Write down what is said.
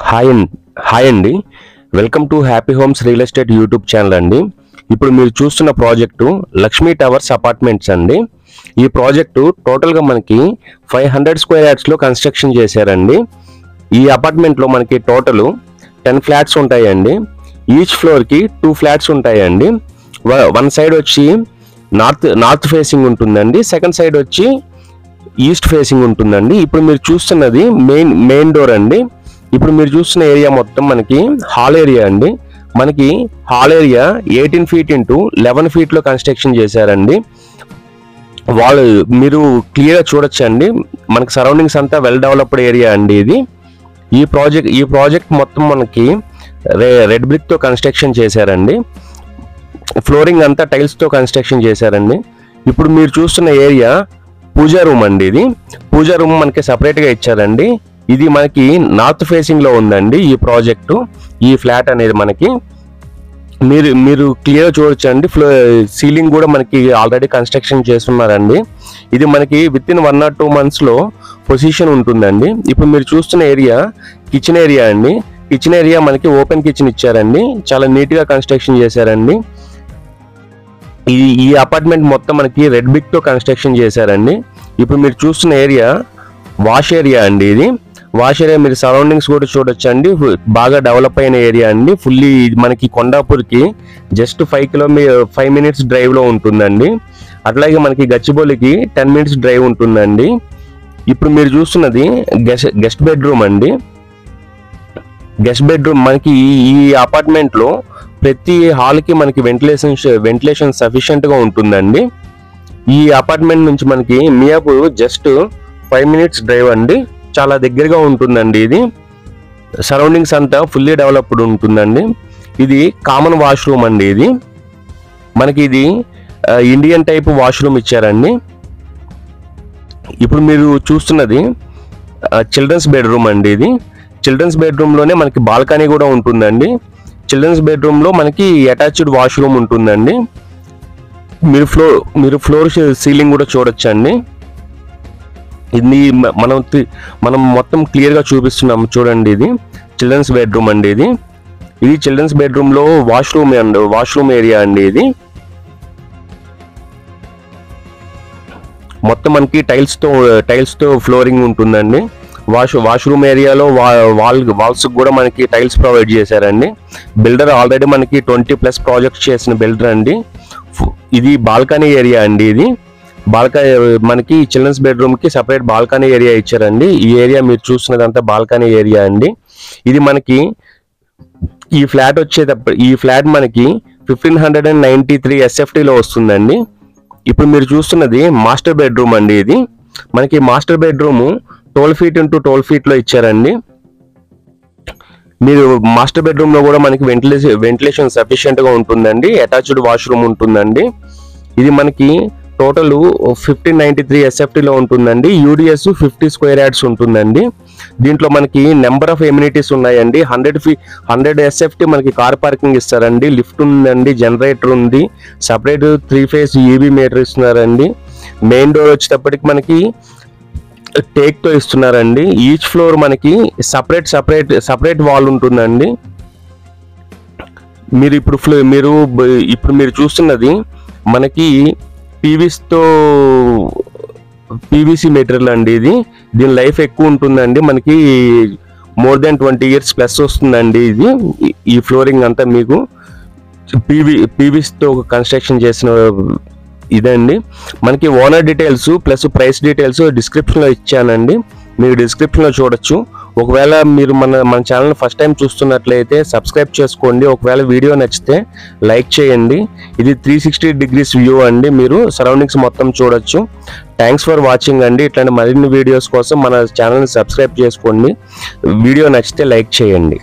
Hi అండి. Welcome to happy homes real estate YouTube channel అండి. ఇప్పుడు మీరు చూస్తున్న ప్రాజెక్టు లక్ష్మీ టవర్స్ అపార్ట్మెంట్స్ అండి. ఈ ప్రాజెక్టు టోటల్గా మనకి 500 స్క్వేర్ యార్డ్స్లో కన్స్ట్రక్షన్ చేశారండి. ఈ అపార్ట్మెంట్లో మనకి టోటల్ 10 ఫ్లాట్స్ ఉంటాయండి. ఈచ్ ఫ్లోర్కి 2 ఫ్లాట్స్ ఉంటాయండి. వన్ సైడ్ వచ్చి నార్త్ ఫేసింగ్ ఉంటుందండి, సెకండ్ సైడ్ వచ్చి ఈస్ట్ ఫేసింగ్ ఉంటుందండి. ఇప్పుడు మీరు చూస్తున్నది మెయిన్ డోర్ అండి. ఇప్పుడు మీరు చూస్తున్న ఏరియా మొత్తం మనకి హాల్ ఏరియా అండి. మనకి హాల్ ఏరియా 18 ఫీట్ ఇంటూ 11 ఫీట్లో కన్స్ట్రక్షన్ చేశారండి. వాళ్ళు మీరు క్లియర్గా చూడొచ్చండి. మనకి సరౌండింగ్స్ అంతా వెల్ డెవలప్డ్ ఏరియా అండి ఇది. ఈ ప్రాజెక్ట్ మొత్తం మనకి రెడ్ బ్రిక్తో కన్స్ట్రక్షన్ చేశారండి. ఫ్లోరింగ్ అంతా టైల్స్తో కన్స్ట్రక్షన్ చేశారండి. ఇప్పుడు మీరు చూస్తున్న ఏరియా పూజా రూమ్ అండి. ఇది పూజా రూమ్ మనకి సపరేట్గా ఇచ్చారండి. ఇది మనకి నార్త్ ఫేసింగ్ లో ఉందండి ఈ ప్రాజెక్టు. ఈ ఫ్లాట్ అనేది మనకి మీరు క్లియర్ చూడొచ్చండి. సీలింగ్ కూడా మనకి ఆల్రెడీ కన్స్ట్రక్షన్ చేస్తున్నారండి. ఇది మనకి విత్ ఇన్ 1 or 2 months లో పొజిషన్ ఉంటుందండి. ఇప్పుడు మీరు చూస్తున్న ఏరియా కిచెన్ ఏరియా అండి. కిచెన్ ఏరియా మనకి ఓపెన్ కిచెన్ ఇచ్చారండి. చాలా నీట్ గా కన్స్ట్రక్షన్ చేశారండి. ఈ అపార్ట్మెంట్ మొత్తం మనకి రెడ్ బ్రిక్ తో కన్స్ట్రక్షన్ చేశారండి. ఇప్పుడు మీరు చూస్తున్న ఏరియా వాష్ ఏరియా అండి. ఇది వాష్ ఏరియా మీరు సరౌండింగ్స్ కూడా చూడొచ్చండి. బాగా డెవలప్ అయిన ఏరియా అండి. ఫుల్లీ మనకి కొండాపూర్కి జస్ట్ 5 minutes డ్రైవ్ లో ఉంటుందండి. అట్లాగే మనకి గచ్చిబౌలికి 10 minutes డ్రైవ్ ఉంటుందండి. ఇప్పుడు మీరు చూస్తున్నది గెస్ట్ బెడ్రూమ్ అండి. గెస్ట్ బెడ్రూమ్ మనకి ఈ అపార్ట్మెంట్ లో ప్రతి హాల్ కి మనకి వెంటిలేషన్ సఫిషియెంట్ గా ఉంటుందండి. ఈ అపార్ట్మెంట్ నుంచి మనకి మియాపూర్ జస్ట్ 5 minutes డ్రైవ్ అండి. చాలా దగ్గరగా ఉంటుందండి. ఇది సరౌండింగ్స్ అంతా ఫుల్లీ డెవలప్డ్ ఉంటుందండి. ఇది కామన్ వాష్రూమ్ అండి. ఇది మనకి ఇది ఇండియన్ టైప్ వాష్రూమ్ ఇచ్చారండి. ఇప్పుడు మీరు చూస్తున్నది చిల్డ్రన్స్ బెడ్రూమ్ అండి. ఇది చిల్డ్రన్స్ బెడ్రూమ్ లోనే మనకి బాల్కనీ కూడా ఉంటుందండి. చిల్డ్రన్స్ బెడ్రూమ్ లో మనకి అటాచ్డ్ వాష్రూమ్ ఉంటుందండి. మీరు ఫ్లోర్ సీలింగ్ కూడా చూడొచ్చండి. ఇది మనం మొత్తం క్లియర్ గా చూపిస్తున్నాము చూడండి. ఇది చిల్డ్రన్స్ బెడ్రూమ్ అండి. ఇది చిల్డ్రన్స్ బెడ్రూమ్ లో వాష్రూమ్ ఏరియా అండి. ఇది మొత్తం మనకి టైల్స్ తో ఫ్లోరింగ్ ఉంటుందండి. వాష్రూమ్ ఏరియాలో వాల్స్ కూడా మనకి టైల్స్ ప్రొవైడ్ చేశారండి. బిల్డర్ ఆల్రెడీ మనకి 20+ ప్రాజెక్ట్స్ చేసిన బిల్డర్ అండి. ఇది బాల్కనీ ఏరియా అండి. ఇది మనకి చిల్డ్రన్స్ బెడ్రూమ్ కి సపరేట్ బాల్కనీ ఏరియా ఇచ్చారండి. ఈ ఏరియా మీరు చూస్తున్నదంతా బాల్కనీ ఏరియా అండి. ఇది మనకి ఈ ఫ్లాట్ మనకి 1593 SFT లో వస్తుందండి. ఇప్పుడు మీరు చూస్తున్నది మాస్టర్ బెడ్రూమ్ అండి. ఇది మనకి master bedroom 12 feet into 12 feet లో ఇచ్చారండి. మీరు మాస్టర్ బెడ్రూమ్ లో కూడా మనకి వెంటిలేషన్ సఫిషియెంట్ గా ఉంటుందండి. అటాచ్డ్ వాష్రూమ్ ఉంటుందండి. ఇది మనకి టోటల్ 1593 SFT లో ఉంటుందండి. UDS 50 స్క్వేర్ యార్డ్స్ ఉంటుందండి. దీంట్లో మనకి నెంబర్ ఆఫ్ ఎమ్యూనిటీస్ ఉన్నాయండి. 100 SFT మనకి కార్ పార్కింగ్ ఇస్తారండి. లిఫ్ట్ ఉందండి, జనరేటర్ ఉంది, సపరేట్ 3 phase EB మీటర్ ఇస్తున్నారండి. మెయిన్ డోర్ వచ్చేటప్పటికి మనకి టేక్ తో ఇస్తున్నారండి. ఈచ్ ఫ్లోర్ మనకి సపరేట్ వాల్ ఉంటుందండి. ఇప్పుడు మీరు చూస్తున్నది మనకి పీవీసీ మెటీరియల్ అండి. దీని లైఫ్ ఎక్కువ ఉంటుందండి. మనకి మోర్ దాన్ 20 years ప్లస్ వస్తుందండి. ఈ ఫ్లోరింగ్ అంతా మీకు పీవీసీతో కన్స్ట్రక్షన్ చేసిన ఇదండి. మనకి owner details plus price details description లో ఇచ్చానండి. మీరు డిస్క్రిప్షన్ లో చూడొచ్చు. ఒకవేళ మీరు మన ఛానల్ ఫస్ట్ టైం చూస్తున్నట్లయితే సబ్స్క్రైబ్ చేసుకోండి. ఒకవేళ వీడియో నచ్చితే లైక్ చేయండి. ఇది 360 degrees వ్యూ అండి. మీరు సరౌండింగ్స్ మొత్తం చూడొచ్చు. థ్యాంక్స్ ఫర్ వాచింగ్ అండి. ఇట్లాంటి మరిన్ని వీడియోస్ కోసం మన ఛానల్ని సబ్స్క్రైబ్ చేసుకోండి. వీడియో నచ్చితే లైక్ చేయండి.